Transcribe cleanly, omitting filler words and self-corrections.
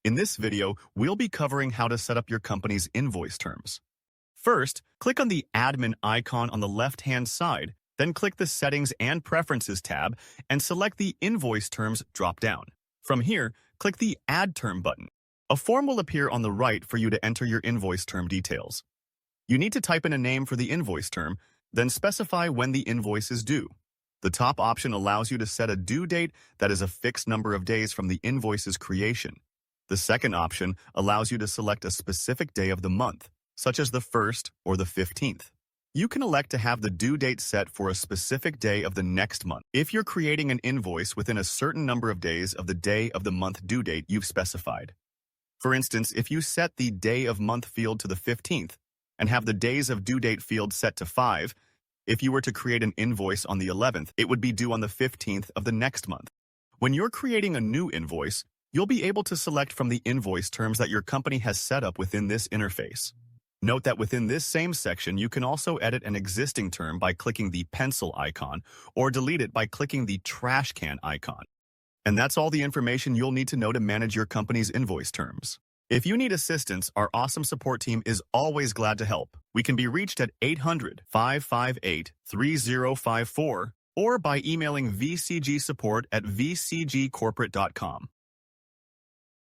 In this video, we'll be covering how to set up your company's invoice terms. First, click on the admin icon on the left-hand side, then click the Settings and Preferences tab and select the Invoice Terms drop-down. From here, click the Add Term button. A form will appear on the right for you to enter your invoice term details. You need to type in a name for the invoice term, then specify when the invoice is due. The top option allows you to set a due date that is a fixed number of days from the invoice's creation. The second option allows you to select a specific day of the month, such as the 1st or the 15th. You can elect to have the due date set for a specific day of the next month. If you're creating an invoice within a certain number of days of the day of the month due date you've specified. For instance, if you set the day of month field to the 15th and have the days of due date field set to 5, if you were to create an invoice on the 11th, it would be due on the 15th of the next month. When you're creating a new invoice, you'll be able to select from the invoice terms that your company has set up within this interface. Note that within this same section, you can also edit an existing term by clicking the pencil icon or delete it by clicking the trash can icon. And that's all the information you'll need to know to manage your company's invoice terms. If you need assistance, our awesome support team is always glad to help. We can be reached at 800-558-3054 or by emailing VCGSupport@vcgcorporate.com.